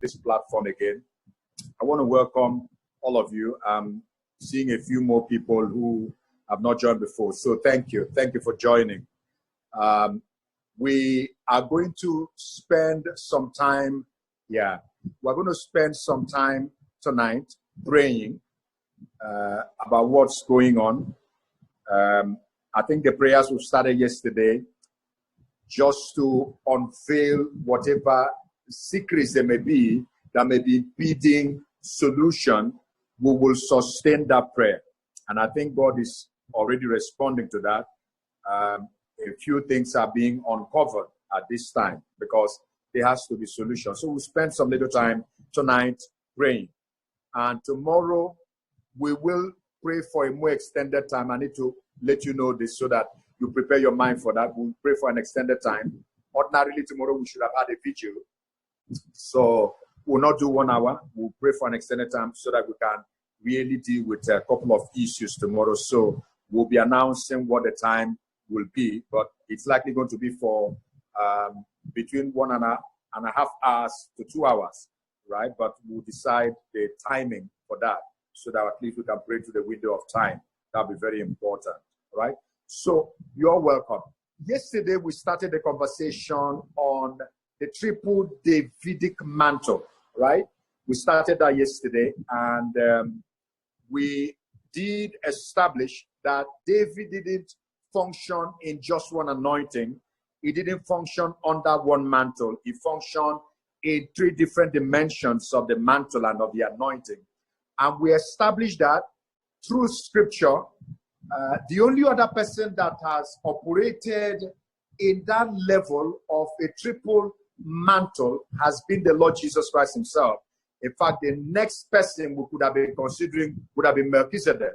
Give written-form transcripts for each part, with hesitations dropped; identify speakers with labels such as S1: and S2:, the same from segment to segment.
S1: this platform again. I want to welcome all of you. I'm seeing a few more people who have not joined before. So thank you. Thank you for joining. We are going to spend some time, we're going to spend some time tonight praying about what's going on. I think the prayers we started yesterday just to unveil whatever secrets there may be that may be impeding solution. We will sustain that prayer. And I think God is already responding to that. A few things are being uncovered at this time because there has to be solution. So we'll spend some little time tonight praying. And tomorrow we will pray for a more extended time. I need to let you know this so that you prepare your mind for that. We'll pray for an extended time. Ordinarily tomorrow we should have had a video. So we'll not do 1 hour. We'll pray for an extended time so that we can really deal with a couple of issues tomorrow. So we'll be announcing what the time will be, but it's likely going to be for between 1.5 hours to 2 hours, right? But we'll decide the timing for that so that at least we can pray to the window of time. That'll be very important, right? So you're welcome. Yesterday, we started the conversation on the triple Davidic mantle, right? We started that yesterday, and we did establish that David didn't function in just one anointing. He didn't function under one mantle. He functioned in 3 different dimensions of the mantle and of the anointing. And we established that through scripture, the only other person that has operated in that level of a triple mantle has been the Lord Jesus Christ himself. In fact, the next person we could have been considering would have been Melchizedek,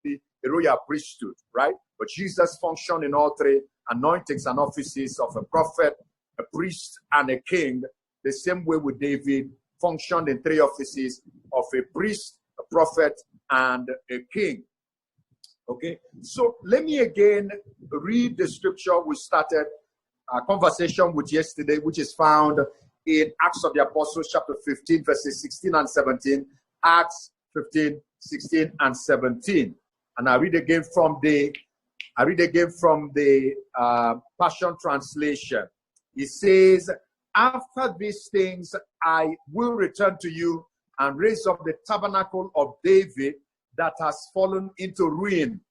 S1: the royal priesthood, right? But Jesus functioned in all 3 anointings and offices of a prophet, a priest, and a king, the same way with David functioned in 3 offices of a priest, a prophet, and a king. Okay, so let me again read the scripture we started a conversation with yesterday, which is found in Acts of the Apostles, chapter 15, verses 16 and 17. Acts 15, 16 and 17. And I read again from the Passion Translation. It says, "After these things, I will return to you and raise up the tabernacle of David that has fallen into ruin.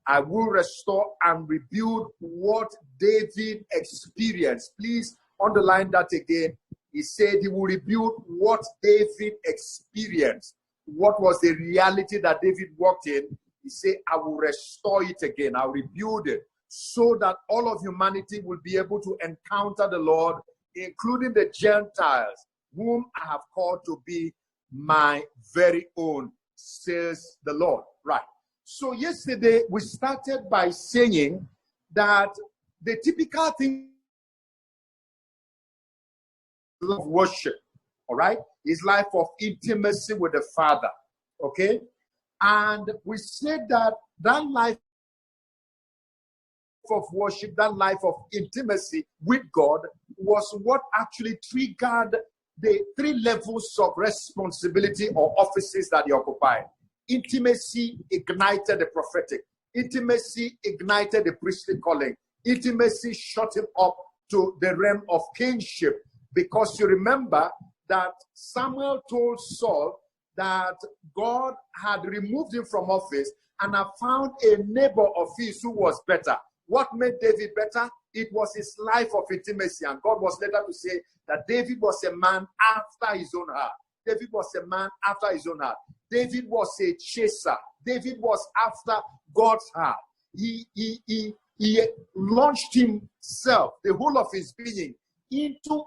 S1: I will restore and rebuild what David experienced." Please underline that again. He said he will rebuild what David experienced. What was the reality that David walked in? He said, I will restore it again. I'll rebuild it so that all of humanity will be able to encounter the Lord, including the Gentiles, whom I have called to be my very own, says the Lord. Right. So yesterday we started by saying that the typical thing of worship, all right, is life of intimacy with the Father, okay? And we said that that life of worship, that life of intimacy with God was what actually triggered the 3 levels of responsibility or offices that he occupied. Intimacy ignited the prophetic. Intimacy ignited the priestly calling. Intimacy shut him up to the realm of kingship. Because you remember that Samuel told Saul that God had removed him from office and had found a neighbor of his who was better. What made David better? It was his life of intimacy. And God was later to say that David was a man after his own heart. David was a man after his own heart. David was a chaser. David was after God's heart. He launched himself, the whole of his being, into,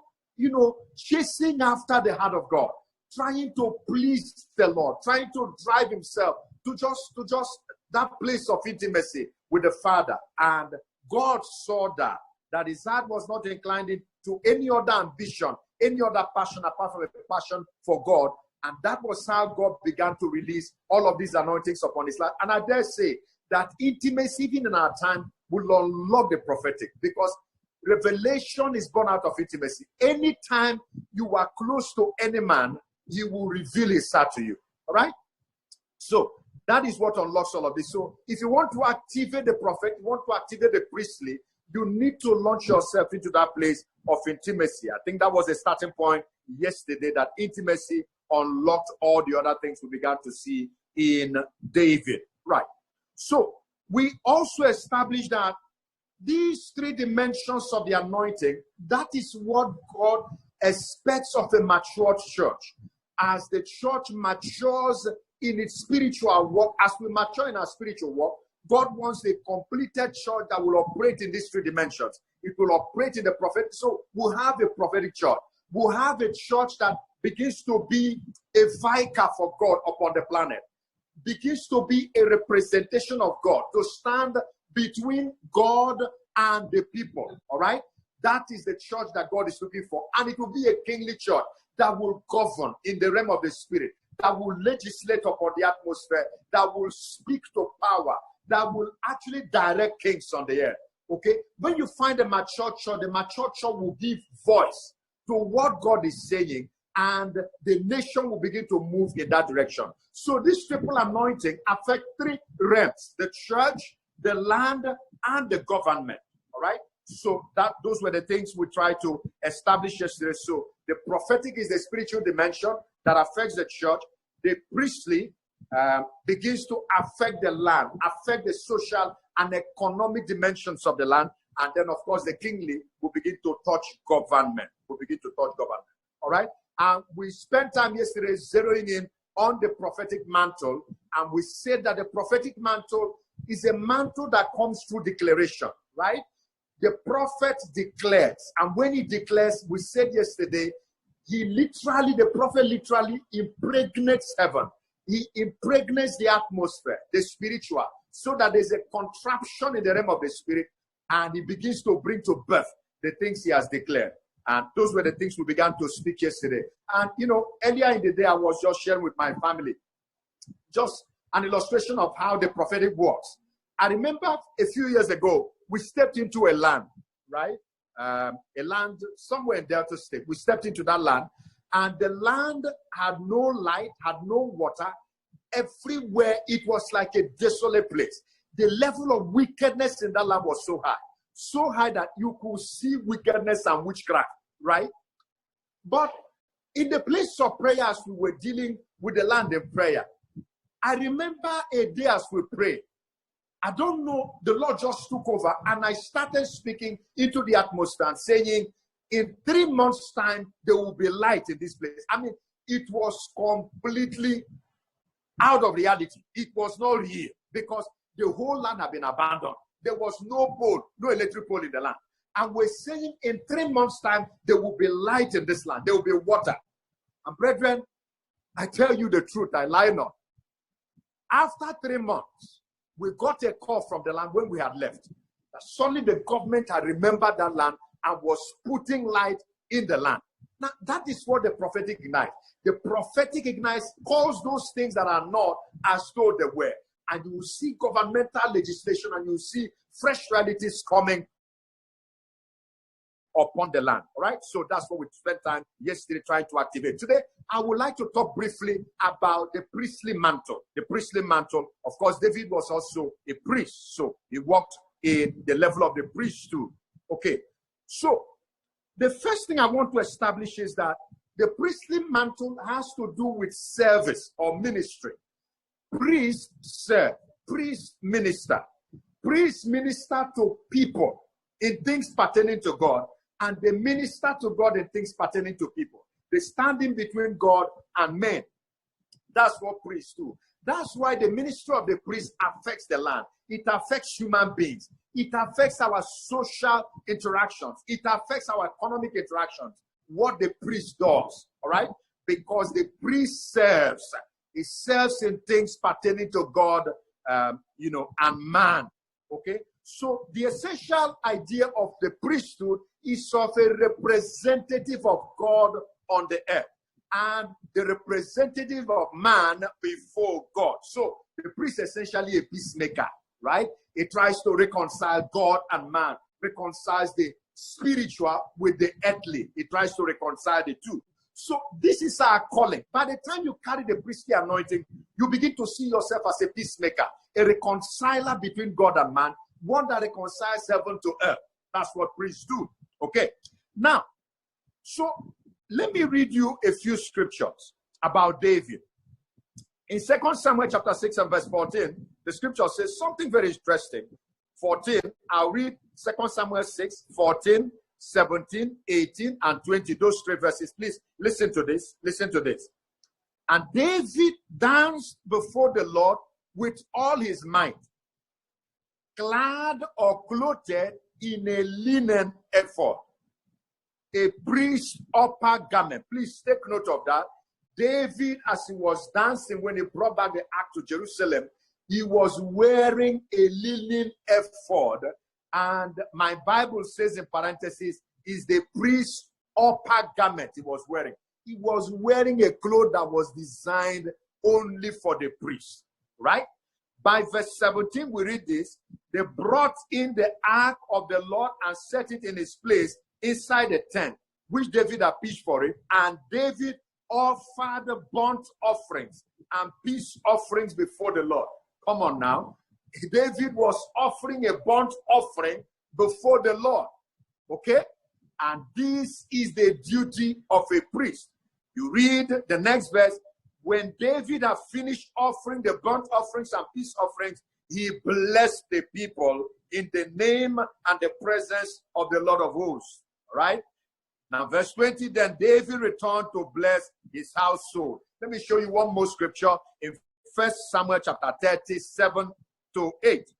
S1: chasing after the heart of God, trying to please the Lord, trying to drive himself to just that place of intimacy with the Father. And God saw that his heart was not inclined to any other ambition, any other passion apart from a passion for God. And that was how God began to release all of these anointings upon his life. And I dare say that intimacy, even in our time, will unlock the prophetic. Because Revelation is born out of intimacy. Anytime you are close to any man, he will reveal his heart to you. All right? So that is what unlocks all of this. So if you want to activate the prophet, you want to activate the priestly, you need to launch yourself into that place of intimacy. I think that was a starting point yesterday, that intimacy unlocked all the other things we began to see in David. Right. So we also established that these three dimensions of the anointing, that is what God expects of a matured church. As the church matures in its spiritual work, as we mature in our spiritual work, God wants a completed church that will operate in these three dimensions. It will operate in the prophetic. So we'll have a prophetic church. We'll have a church that begins to be a vicar for God upon the planet, begins to be a representation of God, to stand between God and the people. All right? That is the church that God is looking for. And it will be a kingly church that will govern in the realm of the spirit, that will legislate upon the atmosphere, that will speak to power, that will actually direct kings on the earth. Okay? When you find a mature church, the mature church will give voice to what God is saying, and the nation will begin to move in that direction. So this triple anointing affects three realms: the church, the land, and the government. All right? So those were the things we tried to establish yesterday. So the prophetic is the spiritual dimension that affects the church. The priestly begins to affect the land, affect the social and economic dimensions of the land. And then, of course, the kingly will begin to touch government. All right? And we spent time yesterday zeroing in on the prophetic mantle. And we said that the prophetic mantle is a mantle that comes through declaration, right? The prophet declares. And when he declares, we said yesterday, the prophet literally impregnates heaven. He impregnates the atmosphere, the spiritual, so that there's a contraption in the realm of the spirit, and he begins to bring to birth the things he has declared. And those were the things we began to speak yesterday. And, earlier in the day, I was just sharing with my family just an illustration of how the prophetic works. I remember a few years ago, we stepped into a land, right? A land somewhere in Delta State. We stepped into that land, and the land had no light, had no water. Everywhere, it was like a desolate place. The level of wickedness in that land was so high that you could see wickedness and witchcraft, right? But in the place of prayer, as we were dealing with the land in prayer, I remember a day as we prayed, I don't know, the Lord just took over, and I started speaking into the atmosphere and saying, in 3 months' time, there will be light in this place. I mean, it was completely out of reality. It was not real, because the whole land had been abandoned. There was no pole, no electric pole in the land. And we're saying in 3 months' time, there will be light in this land. There will be water. And brethren, I tell you the truth, I lie not. After 3 months, we got a call from the land when we had left, that suddenly the government had remembered that land and was putting light in the land. Now, that is what the prophetic ignites. The prophetic ignites, calls those things that are not as though they were. And you will see governmental legislation, and you will see fresh realities coming upon the land. All right? So that's what we spent time yesterday trying to activate. Today, I would like to talk briefly about the priestly mantle. The priestly mantle, of course, David was also a priest. So he walked in the level of the priesthood. Okay. So the first thing I want to establish is that the priestly mantle has to do with service or ministry. Priest serve, priest minister. Priest minister to people in things pertaining to God, and they minister to God in things pertaining to people. They stand in between God and men. That's what priests do. That's why the ministry of the priest affects the land. It affects human beings. It affects our social interactions. It affects our economic interactions. What the priest does, all right? Because the priest serves. He serves in things pertaining to God, and man, okay? So the essential idea of the priesthood is of a representative of God on the earth and the representative of man before God. So the priest is essentially a peacemaker, right? It tries to reconcile God and man, reconciles the spiritual with the earthly. He tries to reconcile the two. So this is our calling. By the time you carry the priestly anointing, you begin to see yourself as a peacemaker, a reconciler between God and man, one that reconciles heaven to earth. That's what priests do. Okay. Now, so let me read you a few scriptures about David. In 2 Samuel chapter 6 and verse 14, the scripture says something very interesting. 14, I'll read 2 Samuel 6, 14, 17, 18, and 20. Those three verses. Please listen to this. Listen to this. And David danced before the Lord with all his might, clad or clothed in a linen ephod, a priest's upper garment. Please take note of that. David, as he was dancing when he brought back the ark to Jerusalem, he was wearing a linen ephod. And my Bible says in parentheses, is the priest's upper garment he was wearing. He was wearing a cloth that was designed only for the priest, right? By verse 17, we read this. They brought in the ark of the Lord and set it in its place inside the tent, which David had pitched for it. And David offered the burnt offerings and peace offerings before the Lord. Come on now. David was offering a burnt offering before the Lord. Okay? And this is the duty of a priest. You read the next verse. When David had finished offering the burnt offerings and peace offerings, he blessed the people in the name and the presence of the Lord of hosts. All right? Now, verse 20, then David returned to bless his household. Let me show you one more scripture in 1 Samuel chapter 37 to 8.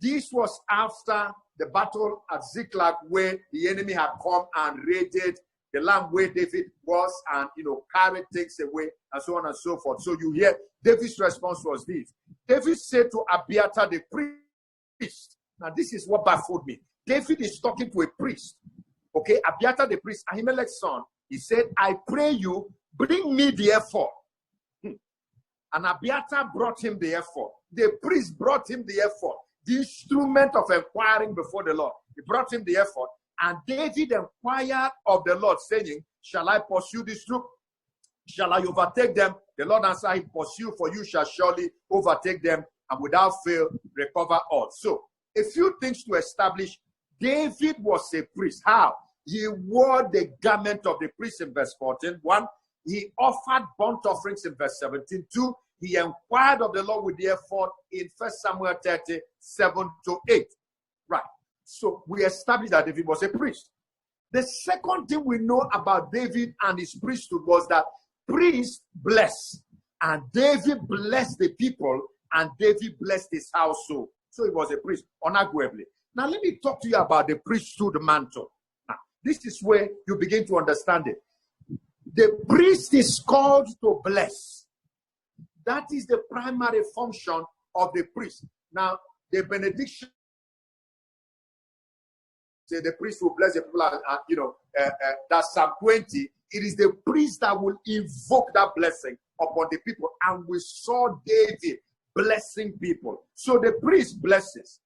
S1: This was after the battle at Ziklag, where the enemy had come and raided the land where David was and, carried things away and so on and so forth. So you hear David's response was this. David said to Abiathar the priest, now this is what baffled me. David is talking to a priest. Okay, Abiathar the priest, Ahimelech's son, he said, I pray you, bring me the ephod. And Abiathar brought him the ephod. The priest brought him the ephod, the instrument of inquiring before the Lord. He brought him the ephod. And David inquired of the Lord, saying, shall I pursue this troop? Shall I overtake them? The Lord answered him, pursue, for you shall surely overtake them, and without fail recover all. So, a few things to establish. David was a priest. How? He wore the garment of the priest in verse 14. 1, he offered burnt offerings in verse 17. 2, he inquired of the Lord with the ephod in 1 Samuel 37 to 8. Right. So we established that David was a priest. The second thing we know about David and his priesthood was that priests bless. And David blessed the people, and David blessed his household. So he was a priest, unarguably. Now let me talk to you about the priesthood mantle. Now, this is where you begin to understand it. The priest is called to bless. That is the primary function of the priest. Now, the benediction, say the priest will bless the people, that's Psalm 20. It is the priest that will invoke that blessing upon the people. And we saw David blessing people. So the priest blesses.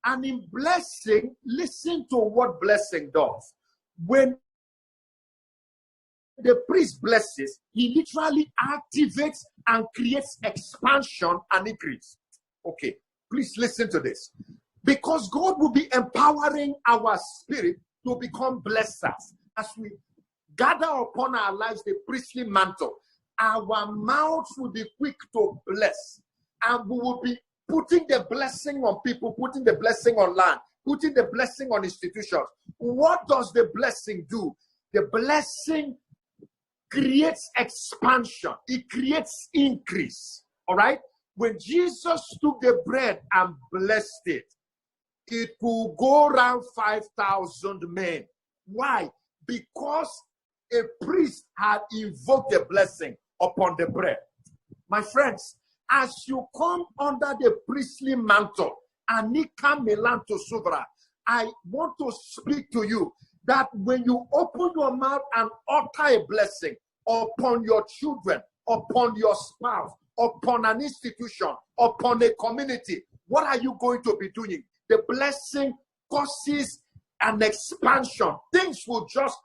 S1: And in blessing, listen to what blessing does. When the priest blesses, he literally activates and creates expansion and increase. Okay, please listen to this. Because God will be empowering our spirit to become blessers. As we gather upon our lives the priestly mantle, our mouths will be quick to bless. And we will be putting the blessing on people, putting the blessing on land, putting the blessing on institutions. What does the blessing do? The blessing creates expansion. It creates increase. All right? When Jesus took the bread and blessed it, it could go around 5,000 men. Why? Because a priest had invoked the blessing upon the bread. My friends, as you come under the priestly mantle, Anika Melanto Suvra, I want to speak to you that when you open your mouth and utter a blessing upon your children, upon your spouse, upon an institution, upon a community, what are you going to be doing? The blessing causes an expansion. Things will just,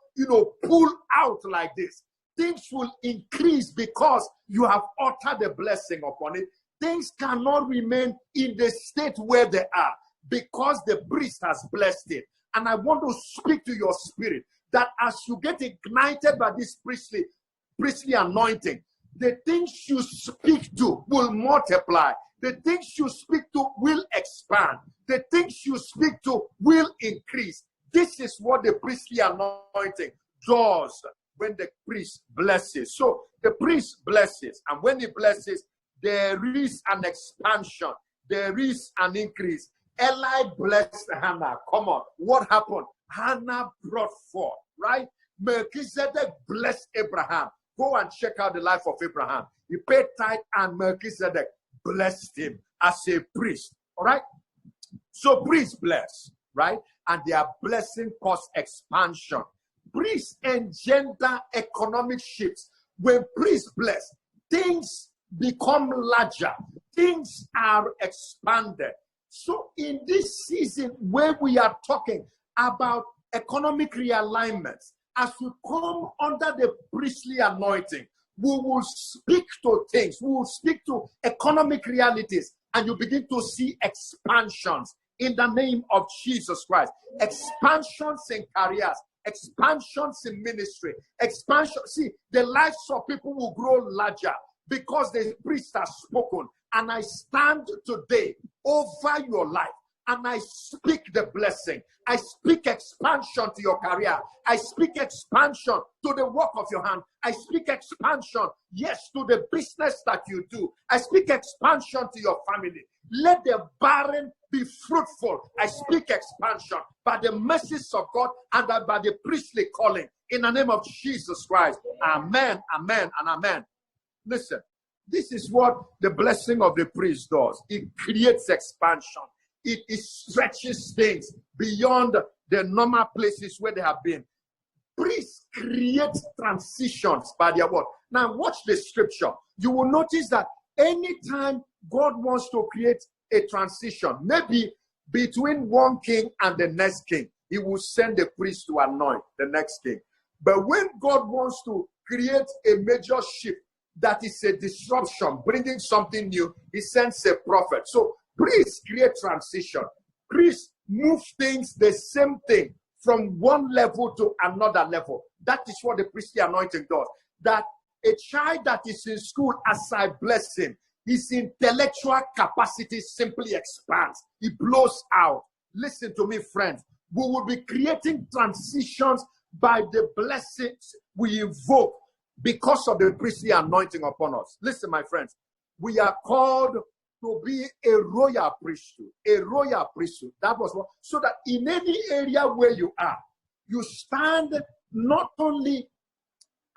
S1: pull out like this. Things will increase because you have uttered a blessing upon it. Things cannot remain in the state where they are because the priest has blessed it. And I want to speak to your spirit that as you get ignited by this priestly anointing, the things you speak to will multiply. The things you speak to will expand. The things you speak to will increase. This is what the priestly anointing does when the priest blesses. So the priest blesses, and when he blesses, there is an expansion. There is an increase. Eli blessed Hannah. Come on. What happened? Hannah brought forth, right? Melchizedek blessed Abraham. Go and check out the life of Abraham. He paid tithe, and Melchizedek blessed him as a priest. All right? So priests bless, right? And their blessing cause expansion. Priests engender economic shifts. When priests bless, things become larger. Things are expanded. So in this season where we are talking about economic realignments, as we come under the priestly anointing, we will speak to things. We will speak to economic realities, and you begin to see expansions in the name of Jesus Christ. Expansions in careers, expansions in ministry, expansion. See, the lives of people will grow larger because the priest has spoken. And I stand today over your life, and I speak the blessing. I speak expansion to your career. I speak expansion to the work of your hand. I speak expansion, yes, to the business that you do. I speak expansion to your family. Let the barren be fruitful. I speak expansion by the mercies of God and by the priestly calling in the name of Jesus Christ. Amen, amen, and amen. Listen, this is what the blessing of the priest does. It creates expansion. It stretches things beyond the normal places where they have been. Priests create transitions by their word. Now watch the scripture. You will notice that anytime God wants to create a transition, maybe between one king and the next king, he will send a priest to anoint the next king. But when God wants to create a major shift, that is a disruption, bringing something new, he sends a prophet. So priests create transition. Priests move things, the same thing, from one level to another level. That is what the priestly anointing does. That a child that is in school, as I bless him, his intellectual capacity simply expands. He blows out. Listen to me, friends. We will be creating transitions by the blessings we invoke because of the priestly anointing upon us. Listen, my friends, we are called to be a royal priesthood. A royal priesthood. That was what, so that in any area where you are, you stand not only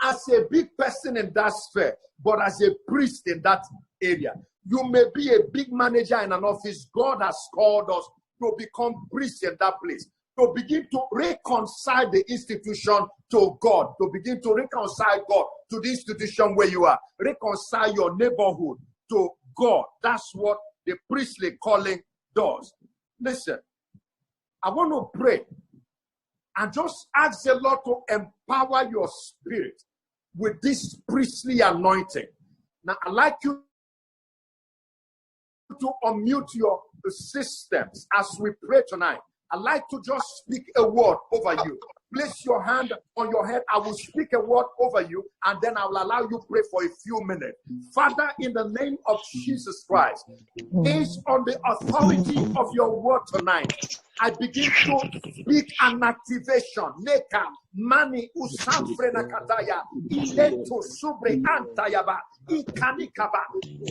S1: as a big person in that sphere, but as a priest in that area. You may be a big manager in an office. God has called us to become priests in that place, to begin to reconcile the institution to God, to begin to reconcile God to the institution where you are, reconcile your neighborhood to God. That's what the priestly calling does. Listen, I want to pray and just ask the Lord to empower your spirit with this priestly anointing. Now, I'd like you to unmute your systems as we pray tonight. I'd like to just speak a word over you. Place your hand on your head. I will speak a word over you, and then I will allow you to pray for a few minutes. Father, in the name of Jesus Christ, based on the authority of your word tonight, I begin to speak an activation. Neka, mani, usanfrena kataya, ilento subre antayaba, ikanikaba.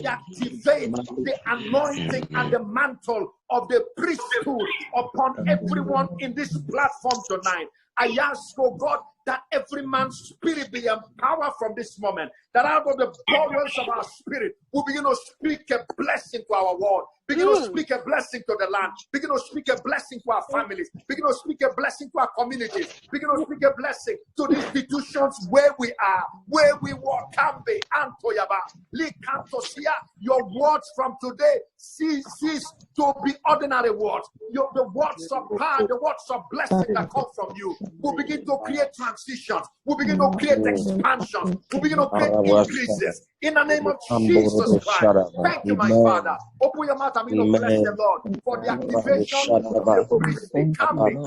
S1: Activate the anointing and the mantle of the priesthood upon everyone in this platform tonight. I ask, oh God, that every man's spirit be empowered from this moment, that out of the bowels of our spirit, we begin to speak a blessing to our world, Begin to speak a blessing to the land. Begin to speak a blessing to our families. Begin to speak a blessing to our communities. Begin to speak a blessing to the institutions where we are, where we walk. Kambe, Antoyaba, Likantosia. Your words from today cease to be ordinary words. The words of power, the words of blessing that come from you will begin to create transitions. Will begin to create expansions. Will begin to create increases. In the name of Jesus Christ. Thank you, my Father. Open your mouth and begin to bless the Lord for the activation of the priestly coming.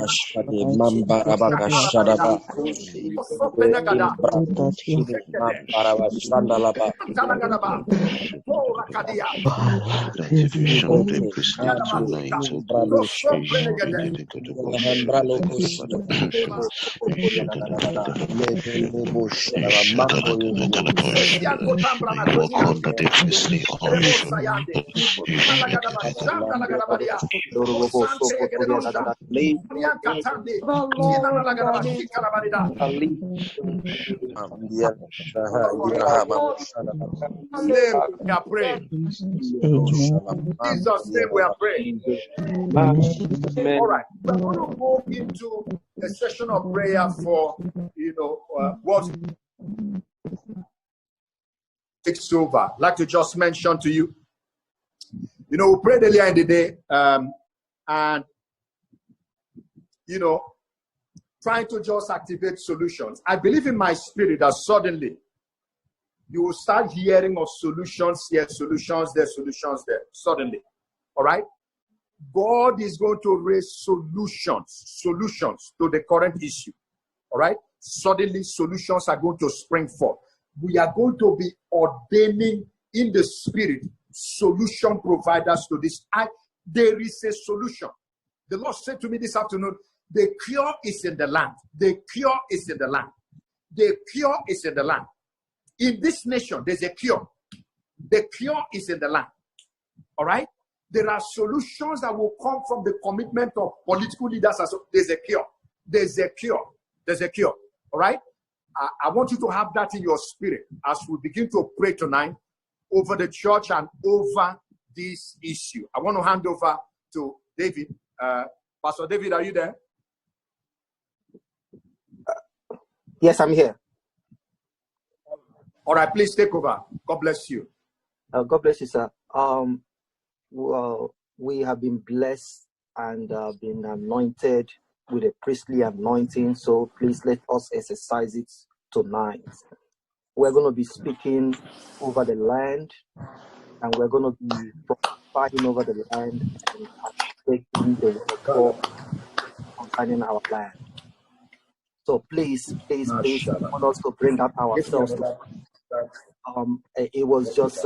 S1: We are praying. Jesus' name we are praying. All right, we're going to go into a session of prayer for what takes over. I'd like to just mention to you, we prayed earlier in the day, and trying to just activate solutions. I believe in my spirit that suddenly you will start hearing of solutions here, solutions there, solutions there. Suddenly, all right? God is going to raise solutions to the current issue, all right? Suddenly, solutions are going to spring forth. We are going to be ordaining in the spirit solution providers to this. There is a solution. The Lord said to me this afternoon, the cure is in the land. The cure is in the land. The cure is in the land. In this nation, there's a cure. The cure is in the land. All right? There are solutions that will come from the commitment of political leaders. There's a cure. There's a cure. There's a cure. All right? I want you to have that in your spirit as we begin to pray tonight over the church and over this issue. I want to hand over to David. Pastor David, are you there?
S2: Yes, I'm here.
S1: All right, please take over. God bless you.
S2: God bless you, sir. Well, we have been blessed and been anointed with a priestly anointing. So please let us exercise it tonight. We're going to be speaking over the land, and we're going to be prophesying over the land and taking the word of God concerning our land. So please, I want us to bring out ourselves to it was just